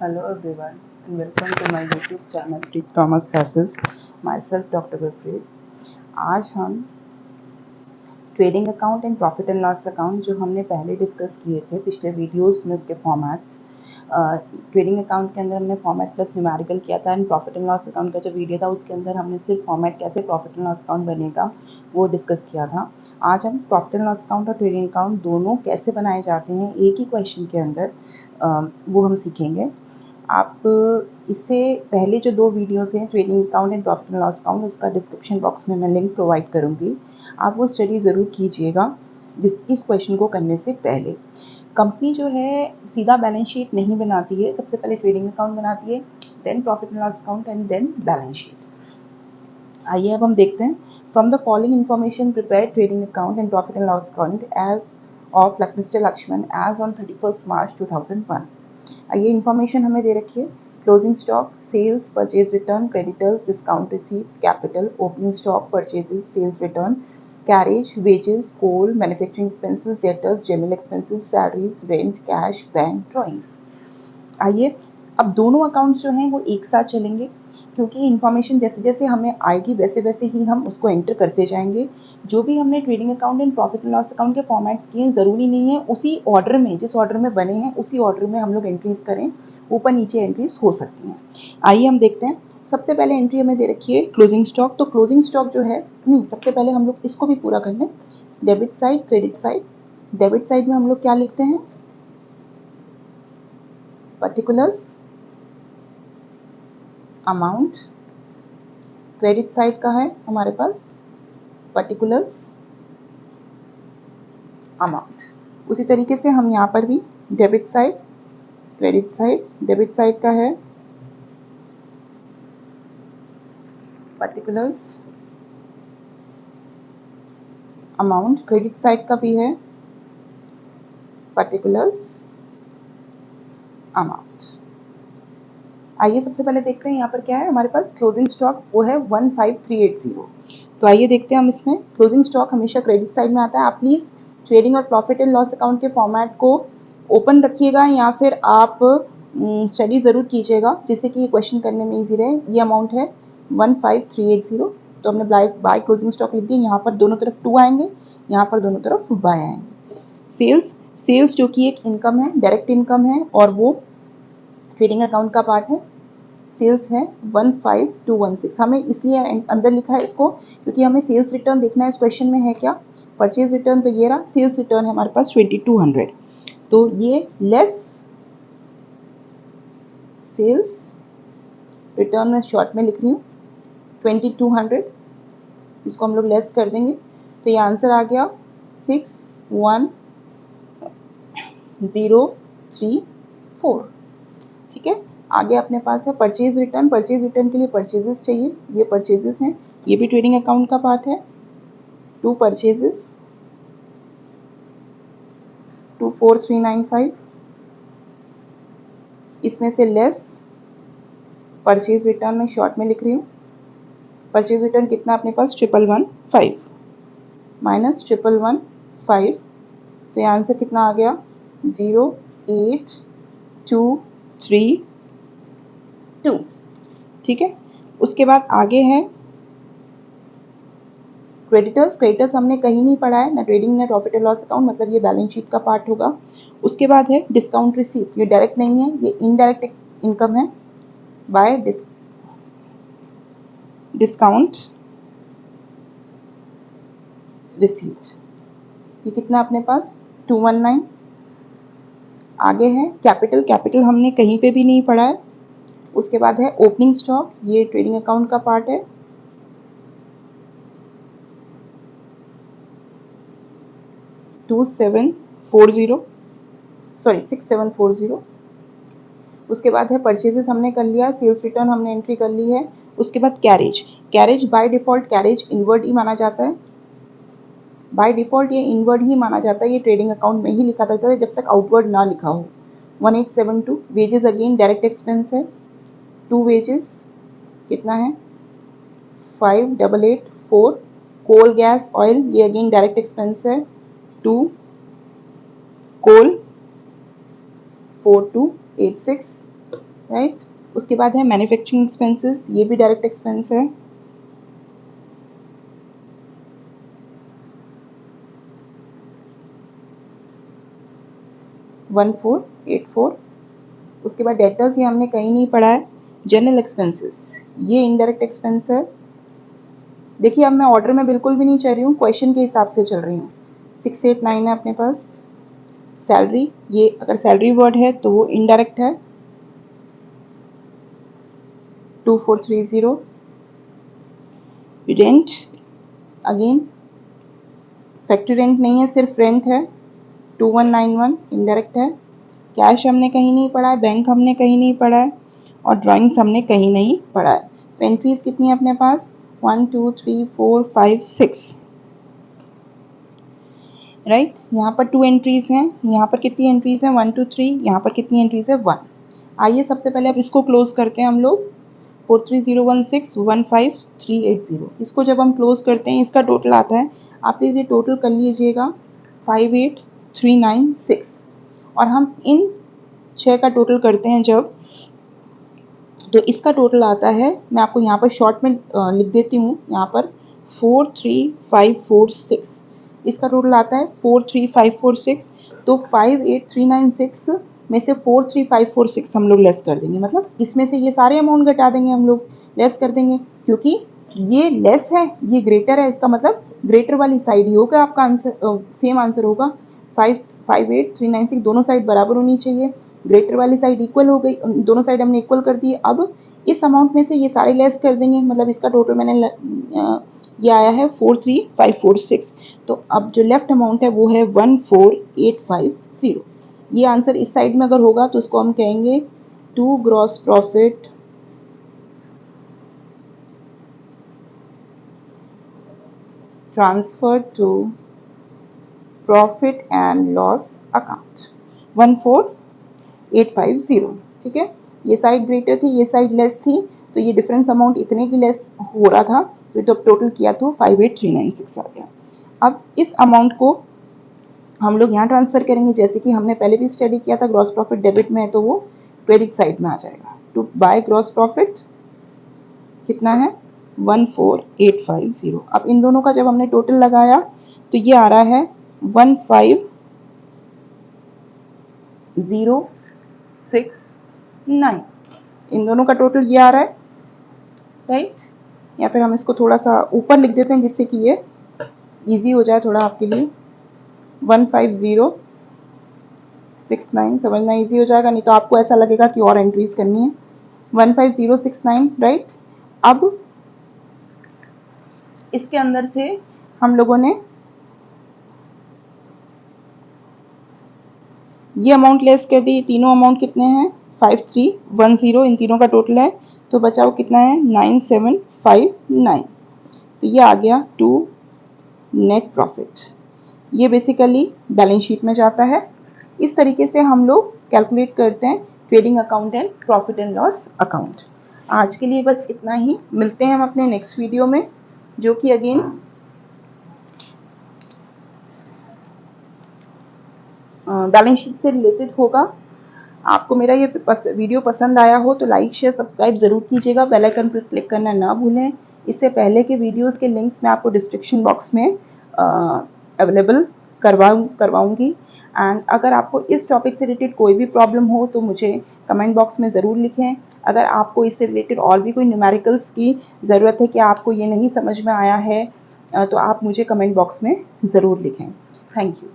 Hello everyone and welcome to my YouTube channel Preet Thomas Classes. Myself Dr. Gurpreet. आज हम trading account and profit and loss account जो हमने पहले discuss किए थे पिछले वीडियोस में उसके फॉर्मेट्स ट्रेडिंग अकाउंट के अंदर हमने फॉर्मेट प्लस न्यूमेरिकल किया था and profit and loss account का जो वीडियो था उसके अंदर हमने सिर्फ फॉर्मेट कैसे प्रॉफिट एंड लॉस अकाउंट बनेगा वो डिस्कस किया था। आज हम प्रॉफिट एंड लॉस अकाउंट और ट्रेडिंग अकाउंट दोनों कैसे बनाए जाते हैं एक ही क्वेश्चन के अंदर वो हम सीखेंगे। आप इससे पहले जो दो वीडियोस हैं trading account and profit and loss account उसका डिस्क्रिप्शन बॉक्स में मैं लिंक प्रोवाइड करूँगी, आप वो स्टडी ज़रूर कीजिएगा इस क्वेश्चन को करने से पहले। कंपनी जो है सीधा बैलेंस शीट नहीं बनाती है, सबसे पहले ट्रेडिंग अकाउंट बनाती है, then profit and loss account and then balance sheet. आइए अब हम देखते हैं। From the following information prepare trading account and profit and loss account as of mister Lakshman as on 31 March 2001। ये इन्फॉर्मेशन हमें दे रखी है। Closing stock, sales, purchase return, creditors, discount received, capital, opening stock, purchases, sales return, carriage, wages, coal, manufacturing expenses, debtors, general expenses, salaries, rent, cash, bank drawings. आइए अब दोनों accounts जो हैं वो एक साथ चलेंगे क्योंकि इन्फॉर्मेशन जैसे जैसे हमें आएगी वैसे वैसे ही हम उसको एंटर करते जाएंगे। जो भी हमने trading account and profit and loss account के फॉर्मेट्स किए ज़रूरी नहीं है उसी ऑर्डर में, जिस ऑर्डर में बने हैं उसी ऑर्डर में हम लोग एंट्रीज करें, ऊपर नीचे एंट्रीज हो सकती हैं। आइए हम देखते हैं। सबसे पहले एंट्री हमें दे रखी है क्लोजिंग स्टॉक। तो क्लोजिंग स्टॉक जो है नहीं, सबसे पहले हम लोग इसको भी पूरा कर लें। Debit side, credit side. Debit side में हम लोग क्या लिखते हैं? Particulars, amount. क्रेडिट साइड का है हमारे पास पर्टिकुलर्स, अमाउंट। उसी तरीके से हम यहाँ पर भी debit side, credit side. Debit side का है पर्टिकुलर्स, अमाउंट। क्रेडिट साइड का भी है पर्टिकुलर्स, अमाउंट। आइए सबसे पहले देखते हैं यहाँ पर क्या है हमारे पास। क्लोजिंग स्टॉक वो है 15380। तो आइए देखते हैं हम इसमें। क्लोजिंग स्टॉक हमेशा क्रेडिट साइड में आता है। आप प्लीज़ ट्रेडिंग और प्रॉफिट एंड लॉस अकाउंट के फॉर्मेट को ओपन रखिएगा या फिर आप स्टडी ज़रूर कीजिएगा जिससे कि ये क्वेश्चन करने में ईजी रहे। ये अमाउंट है 15380। तो हमने बाय क्लोजिंग स्टॉक लिख दिया। यहाँ पर दोनों तरफ 2 आएंगे, यहाँ पर दोनों तरफ बाय आएंगे। सेल्स जो कि एक इनकम है, डायरेक्ट इनकम है और वो ट्रेडिंग अकाउंट का पार्ट है। सेल्स है 15216। हमें इसलिए अंदर लिखा है इसको क्योंकि हमें सेल्स रिटर्न देखना है। इस क्वेश्चन में है क्या? Purchase return. तो ये रहा सेल्स रिटर्न है हमारे पास 2200। तो ये लेस सेल्स रिटर्न में शॉर्ट में लिख रही हूँ 2200, इसको हम लोग लेस कर देंगे तो ये आंसर आ गया 61034। ठीक है। आगे अपने पास है परचेज रिटर्न। परचेज रिटर्न के लिए परचेजेस चाहिए, ये परचेजेस हैं, ये भी ट्रेडिंग अकाउंट का पार्ट है। 2 परचेजेस 24395, इसमें से लेस परचेज रिटर्न में शॉर्ट में लिख रही हूँ। परचेज रिटर्न कितना अपने पास 1115 माइनस 1115, तो ये आंसर कितना आ गया 08232। ठीक है। उसके बाद आगे है क्रेडिटर्स। क्रेडिटर्स हमने कहीं नहीं पढ़ा है, ना ट्रेडिंग ना प्रॉफिट एंड लॉस अकाउंट, मतलब ये बैलेंस शीट का पार्ट होगा। उसके बाद है डिस्काउंट रिसीव। ये डायरेक्ट नहीं है, ये इनडायरेक्ट इनकम है बाय डिस्काउंट रिसीव्ड। ये कितना अपने पास 219। आगे है कैपिटल। कैपिटल हमने कहीं पे भी नहीं पढ़ा है। उसके बाद है ओपनिंग स्टॉक, ये ट्रेडिंग अकाउंट का पार्ट है। Two seven four zero, sorry 6740। उसके बाद है परचेजेस हमने कर लिया, सेल्स रिटर्न हमने एंट्री कर ली है। उसके बाद carriage. Carriage by default carriage inward ही माना जाता है। बाय डिफॉल्ट ये इनवर्ड ही माना जाता है, ये ट्रेडिंग अकाउंट में ही लिखा जाता है जब तक आउटवर्ड ना लिखा हो। 1872। वेजेस अगेन डायरेक्ट एक्सपेंस है। 2 वेजेस कितना है 5884। कोल गैस ऑयल ये अगेन डायरेक्ट एक्सपेंस है। 2 कोल 4286। राइट। उसके बाद है मैन्युफैक्चरिंग एक्सपेंसेस, ये भी डायरेक्ट एक्सपेंस है। $1484। उसके बाद डेटर्स, ये हमने कहीं नहीं पढ़ा है। जनरल एक्सपेंसेस, ये इनडायरेक्ट एक्सपेंस है। देखिए अब मैं ऑर्डर में बिल्कुल भी नहीं चल रही हूँ, क्वेश्चन के हिसाब से चल रही हूँ। 689 है अपने पास। सैलरी, ये अगर सैलरी वर्ड है तो वो इनडायरेक्ट है। 2430। रेंट, अगेन फैक्ट्री रेंट नहीं है, सिर्फ रेंट है। 2191 इनडायरेक्ट है। कैश हमने कहीं नहीं पढ़ा है, बैंक हमने कहीं नहीं पढ़ा है, और ड्राइंग्स हमने कहीं नहीं पढ़ा है। तो एंट्रीज कितनी है अपने पास? 1 2 3 4 5 6, राइट। यहाँ पर 2 एंट्रीज हैं, यहाँ पर कितनी एंट्रीज हैं? 1 2 3, यहाँ पर कितनी एंट्रीज है? 1। आइए सबसे पहले अब इसको क्लोज करते हैं हम लोग। 43016 15380, इसको जब हम क्लोज करते हैं इसका टोटल आता है, आप प्लीज़ ये टोटल कर लीजिएगा, 58396। और हम इन 6 का टोटल करते हैं जब, तो इसका टोटल आता है, मैं आपको यहाँ पर शॉर्ट में लिख देती हूँ, यहाँ पर 43546, इसका टोटल आता है 43546। तो 58396 में से 43546 हम लोग लेस कर देंगे, मतलब इसमें से ये सारे अमाउंट घटा देंगे, हम लोग लेस कर देंगे, क्योंकि ये लेस है, ये ग्रेटर है, इसका मतलब ग्रेटर वाली साइड ही होगा आपका आंसर, सेम आंसर होगा। 58396 दोनों साइड बराबर होनी चाहिए, ग्रेटर वाली साइड इक्वल हो गई, दोनों साइड हमने इक्वल कर दी। अब इस अमाउंट में से ये सारे लेस कर देंगे, मतलब इसका टोटल मैंने ये आया है 43546। तो अब जो लेफ्ट अमाउंट है वो है 14850। ये आंसर इस साइड में अगर होगा तो उसको हम कहेंगे to gross profit transfer to profit and loss account 14850। ठीक है, ये साइड ग्रेटर थी, ये साइड लेस थी, तो ये डिफरेंस अमाउंट इतने की लेस हो रहा था, तो जब टोटल किया तो 58396 आ गया। अब इस अमाउंट को हम लोग यहाँ ट्रांसफर करेंगे, जैसे कि हमने पहले भी स्टडी किया था, ग्रॉस प्रॉफिट डेबिट में है तो वो क्रेडिट साइड में आ जाएगा। टू बाय ग्रॉस प्रॉफिट कितना है? 14850। अब इन दोनों का जब हमने टोटल लगाया तो ये आ रहा है 15069, इन दोनों का टोटल ये आ रहा है, राइट। या फिर हम इसको थोड़ा सा ऊपर लिख देते हैं जिससे कि ये इजी हो जाए थोड़ा आपके लिए। 15069 समझना इजी हो जाएगा, नहीं तो आपको ऐसा लगेगा कि और एंट्रीज करनी है। 15069, राइट। अब इसके अंदर से हम लोगों ने ये अमाउंट लेस कर दी, तीनों अमाउंट कितने हैं? 5310, इन तीनों का टोटल है, तो बचाओ कितना है? 9759। तो ये आ गया टू नेट प्रॉफिट, ये बेसिकली बैलेंस शीट में जाता है। इस तरीके से हम लोग कैलकुलेट करते हैं trading account and profit and loss account. आज के लिए बस इतना ही, मिलते हैं हम अपने नेक्स्ट वीडियो में, जो कि अगेन बैलेंस शीट से रिलेटेड होगा। आपको मेरा ये वीडियो पसंद आया हो तो लाइक शेयर सब्सक्राइब ज़रूर कीजिएगा, बेल आइकन पर क्लिक करना ना भूलें। इससे पहले के वीडियोस के लिंक्स मैं आपको डिस्क्रिप्शन बॉक्स में अवेलेबल करवाऊंगी। एंड अगर आपको इस टॉपिक से रिलेटेड कोई भी प्रॉब्लम हो तो मुझे कमेंट बॉक्स में ज़रूर लिखें। अगर आपको इससे रिलेटेड और भी कोई न्यूमेरिकल्स की ज़रूरत है कि आपको ये नहीं समझ में आया है, तो आप मुझे कमेंट बॉक्स में ज़रूर लिखें। Thank you.